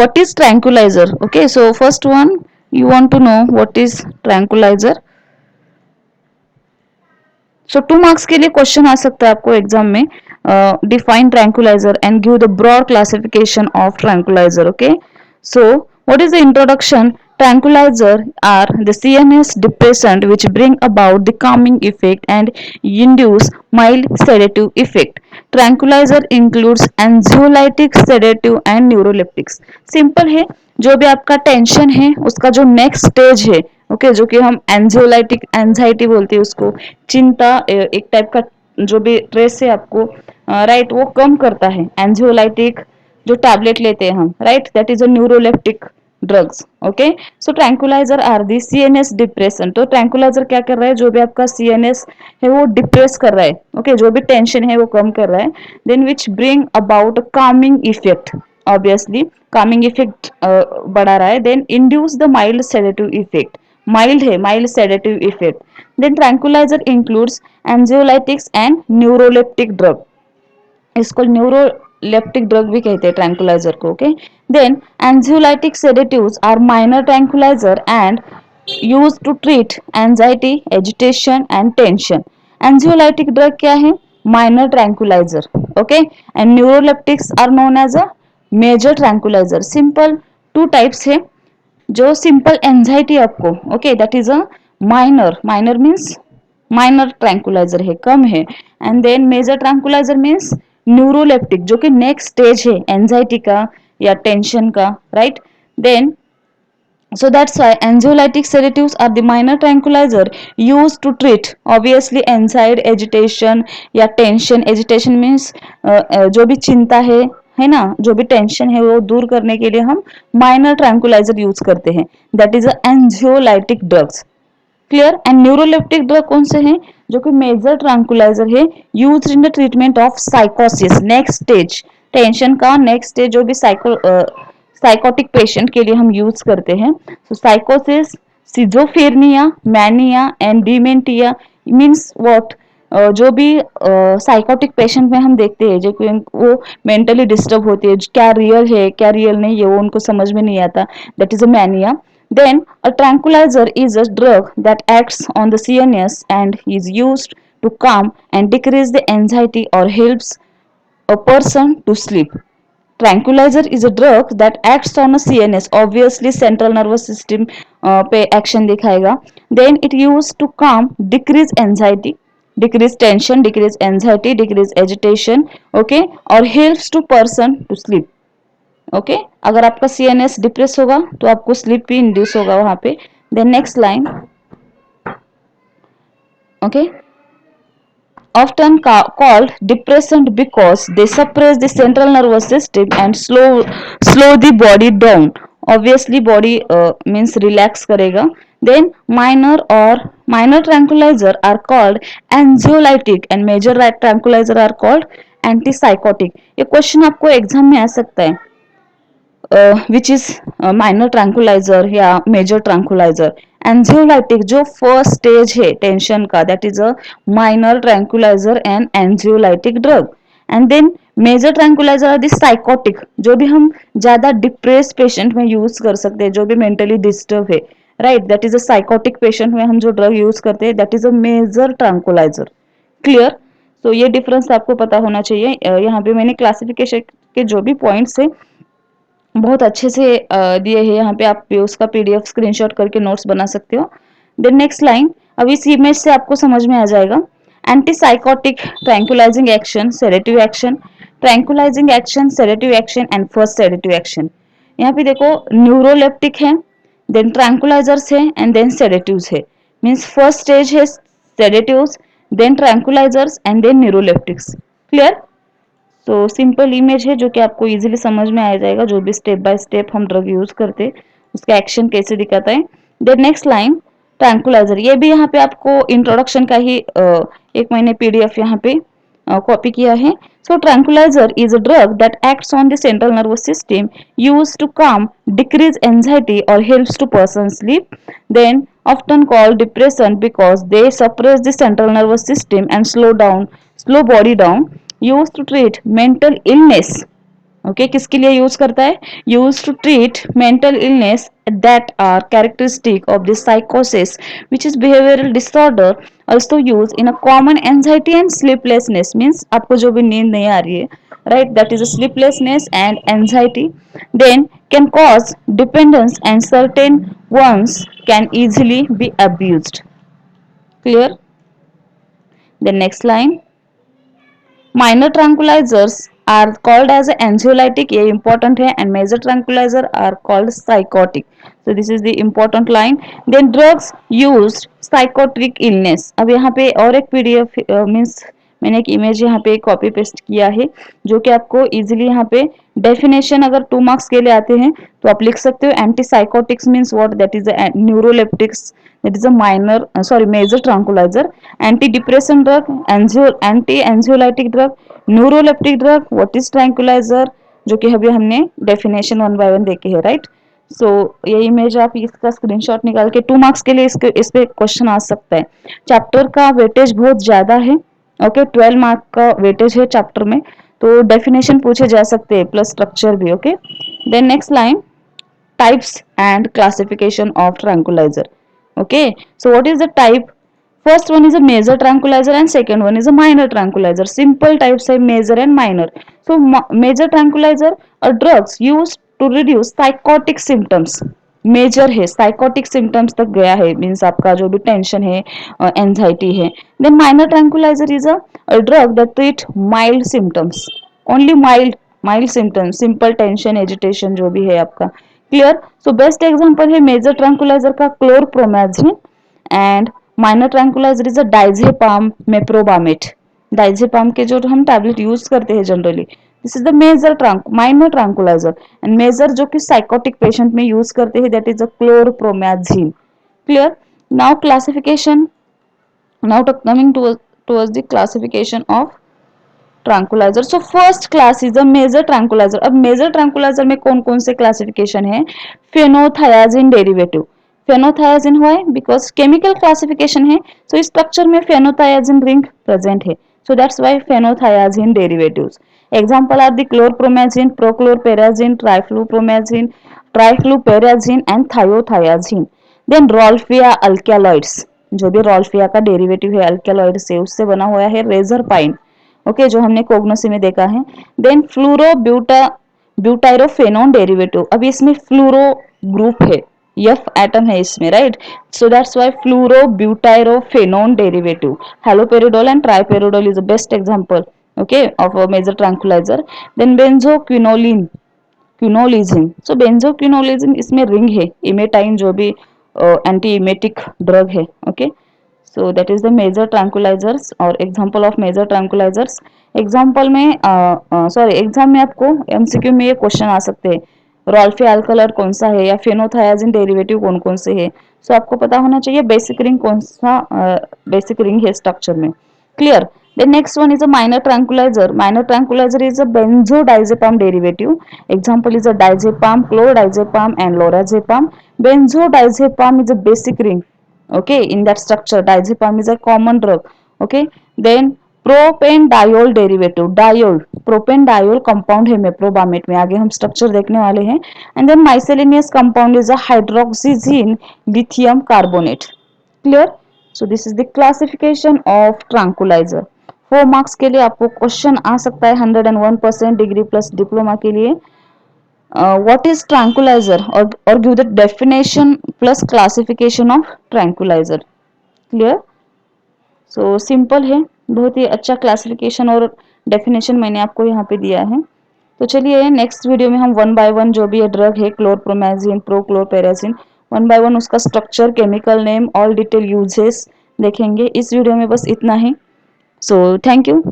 what is tranquilizer? Okay, so first one, you want to know what is tranquilizer. So 2 marks के लिए question आ सकता है आपको एग्जाम में, define tranquilizer and give the broad classification of tranquilizer. Okay, so what is the introduction? Tranquilizer are the CNS depressant which bring about the calming effect and induce mild sedative effect. Tranquilizer includes anxiolytic, sedative and neuroleptics. Simple है, जो भी आपका tension है उसका जो next stage है, okay, जो कि हम एंजियोलाइटिक एंजाइटी बोलते हैं उसको, चिंता एक टाइप का जो भी स्ट्रेस है आपको, राइट, वो कम करता है. एंजियोलाइटिक जो टैबलेट लेते हैं हम, right, that is a neuroleptic drugs. Okay, so tranquilizer are the CNS depression. तो ट्रैंकुलाइजर क्या कर रहा है? जो भी आपका सीएनएस है वो डिप्रेस कर रहा है, ओके, जो भी टेंशन है वो कम कर रहा है. Then which bring about calming effect, obviously calming effect बढ़ा रहा है. Then induce the mild sedative effect, mild है, mild sedative effect. Then tranquilizer includes anxiolytics and neuroleptic drug. इसको न्यूरोलेप्टिक ड्रग भी कहते हैं ट्रैंकुलाइजर को. Okay, then anxiolytic sedatives are minor tranquilizer and use to treat anxiety, agitation and tension. Anxiolytic drug क्या है? Minor tranquilizer. Okay, and neuroleptics are known as a major tranquilizer. Simple two types है. जो simple anxiety आपको, okay, that is a minor, minor means minor tranquilizer है, कम है. And then major tranquilizer means neuroleptic, जो कि next stage है anxiety का या टेंशन का, right. Then so that's why anxiolytic sedatives are the minor tranquilizer used to treat obviously anxiety, agitation या tension. agitation means जो भी चिंता है ना, जो भी टेंशन है वो दूर करने के लिए हम माइनर ट्रैंकुलाइजर यूज करते हैं, that is anxiolytic drugs. Clear. And neuroleptic drug कौन से हैं? जो कि मेजर ट्रैंकुलाइजर है, use in the treatment of साइकोसिस, नेक्स्ट स्टेज, टेंशन का नेक्स्ट स्टेज, जो भी साइकोटिक पेशेंट के लिए हम यूज करते हैं. सो साइकोसिस, schizophrenia, mania and dementia means what, जो भी साइकोटिक पेशेंट में हम देखते हैं जो कि वो मेंटली डिस्टर्ब होती है, क्या रियल है क्या रियल नहीं है वो उनको समझ में नहीं आता, that is a mania. Then a tranquilizer is a drug that acts on the CNS and is used to calm and decrease the anxiety or helps a person to sleep. Tranquilizer is a drug that acts on a CNS, obviously central nervous system पे action दिखाएगा. Then it used to calm, decrease anxiety, decrease tension, decrease anxiety, decrease agitation, okay, or helps to person to sleep. Okay, अगर आपका CNS depress होगा तो आपको sleep भी induce होगा वहां पे. Then next line, okay, often called depressant because they suppress the central nervous system and slow the body down. Obviously body means relax करेगा. Then minor tranquilizer are called anxiolytic and major tranquilizer are called antipsychotic. ये question आपको exam में आ सकता है, which is minor tranquilizer या major tranquilizer. Anxiolytic जो first stage है टेंशन का, that is a minor tranquilizer and anxiolytic drug. And then major tranquilizer are the psychotic, जो भी हम ज्यादा डिप्रेस पेशेंट में यूज कर सकते हैं, जो भी मेंटली डिस्टर्ब है, right, that is a psychotic patient में हम जो ड्रग यूज करते हैं that is a major tranquilizer. Clear. तो ये डिफरेंस आपको पता होना चाहिए. यहाँ पे मैंने क्लासिफिकेशन के जो भी पॉइंट्स है बहुत अच्छे से दिए हैं यहाँ पे, आप उसका पीडीएफ स्क्रीनशॉट करके नोट्स बना सकते हो. देन नेक्स्ट लाइन, अब इस इमेज से आपको समझ में आ जाएगा. Antipsychotic, tranquilizing action, sedative action, tranquilizing action, sedative action and first sedative action. यहाँ पे देखो न्यूरोलेप्टिक है, देन ट्रैंकुलाइजर्स है एंड देन सेडेटिव्स है. मीन्स फर्स्ट स्टेज है sedatives, then tranquilizers and then neuroleptics. Clear. तो सिंपल इमेज है जो कि आपको इजीली समझ में आ जाएगा, जो भी स्टेप बाय स्टेप हम ड्रग यूज करते उसका एक्शन कैसे दिखाता है. देन नेक्स्ट लाइन, ट्रैंकुलाइजर, ये भी यहाँ पे आपको इंट्रोडक्शन का ही एक मैंने पीडीएफ यहाँ पे कॉपी किया है. So tranquilizer is a drug that acts on the central nervous system, use to calm, decrease anxiety और helps to person sleep. Then often called depression because they suppress the central nervous system and slow body down, used to treat mental illness, okay किसके लिए use करता है? Use to treat mental illness that are characteristic of this साइकोसिस which is behavioural disorder, also use in a common anxiety and sleeplessness, means आपको जो भी नींद नहीं आ रही है, right, that is a sleeplessness and anxiety, then can cause dependence and certain ones can easily be abused. Clear? The next line, minor tranquilizers are called as anxiolytic, ये important है, and major tranquilizer are called psychotic. So this is the important line. Then drugs used psychotic illness. अब यहाँ पे और एक PDF means मैंने एक image यहाँ पे कॉपी पेस्ट किया है जो कि आपको इजीली यहाँ पे डेफिनेशन अगर 2 मार्क्स के लिए आते हैं तो आप लिख सकते हो. Anti psychotics means what? That is neuroleptics, that is a minor sorry major tranquilizer, anti depressant drug, anti anxiolytic drug, neuroleptic drug, what is tranquilizer, जो कि अभी हमने डेफिनेशन 1 बाय 1 देखे है, राइट. सो ये इमेज आप इसका स्क्रीनशॉट निकाल के 2 मार्क्स के लिए इस पे क्वेश्चन आ सकता है. चैप्टर का वेटेज बहुत ज्यादा है. ओके 12 मार्क का वेटेज है चैप्टर में, तो डेफिनेशन पूछे जा सकते हैं प्लस स्ट्रक्चर भी. Okay then next line, types and classification of tranquilizer. Okay, so what is the type? First one is a major tranquilizer and second one is a minor tranquilizer. Simple types है major and minor. So major tranquilizer are drugs used to reduce psychotic symptoms. Major है, psychotic symptoms तक गया है, means आपका जो भी tension है, anxiety है. Then minor tranquilizer is a drug that treat mild symptoms, only mild symptoms, simple tension agitation जो भी है आपका. क्लियर? सो बेस्ट एग्जांपल है मेजर ट्रैंकुलाइजर का chlorpromazine, and minor tranquilizer is a diazepam meprobamate. Diazepam के जो हम tablet use करते हैं generally, this is the minor tranquilizer. And major जो कि साइकोटिक पेशेंट में यूज करते हैं, that is a chlorpromazine. Clear? Now classification, now coming towards the classification of tranquilizer. So first class is a major tranquilizer. अब major tranquilizer में कौन कौन से क्लासिफिकेशन है? फेनोथायाजिन डेरिवेटिव. फेनोथायाजिन हुआ है बिकॉज केमिकल क्लासिफिकेशन है, सो इस स्ट्रक्चर में फेनोथायाजिन रिंग प्रेजेंट है, so that's why phenothiazine derivatives. Example are the chlorpromazine, prochlorperazine, triflupromazine, trifluoperazine and thiothiazine. Then rauwolfia alkaloids, जो भी रोल्फिया का डेरिवेटिव है अल्कैलॉइड से, उससे बना हुआ है रेजरपाइन. ओके जो हमने कोग्नोसी में देखा है. Then fluoro butyrophenone derivative. अभी इसमें फ्लूरो ग्रुप है, एफ एटम है इसमें, right. So that's why fluoro butyrophenone derivative. Haloperidol and triperidol is the best example, okay, of a major tranquilizer. Then quinolizine. So benzoquinolizine इसमें ring है, emetine जो भी anti emetic drug है. Okay so that is the major tranquilizers और example of major tranquilizers. Example में sorry exam में आपको MCQ में ये क्वेश्चन आ सकते हैं, रोल्फी अल्कलॉइड कौन सा है या फेनोथायाजिन डेरिवेटिव कौन कौन से है. सो आपको पता होना चाहिए बेसिक रिंग कौन सा बेसिक रिंग है स्ट्रक्चर में. Clear? The next one is a minor tranquilizer. Minor tranquilizer is a benzodiazepam derivative. Example is a diazepam, chlordiazepam and lorazepam. Benzodiazepam is a basic ring. Okay, in that structure, diazepam is a common drug. Okay, then propanediol derivative, diol propanediol compound है meprobamate में, आगे हम structure देखने वाले हैं. And then miscellaneous compound is a hydroxyzine lithium carbonate. Clear? So this is the classification of tranquilizer. 4 marks के लिए आपको क्वेश्चन आ सकता है 101% डिग्री प्लस डिप्लोमा के लिए. व्हाट इज ट्रैंकुलाइजर और give the definition plus classification of tranquilizer. Clear? So simple है, बहुत ही अच्छा क्लासिफिकेशन और डेफिनेशन मैंने आपको यहाँ पे दिया है. तो चलिए नेक्स्ट वीडियो में हम 1 बाय 1 जो भी ये ड्रग है क्लोरप्रोमाजिन, प्रोक्लोरपेराजिन, 1 बाय 1 उसका structure, chemical name, all detail uses देखेंगे. इस वीडियो में बस इतना ही. So thank you.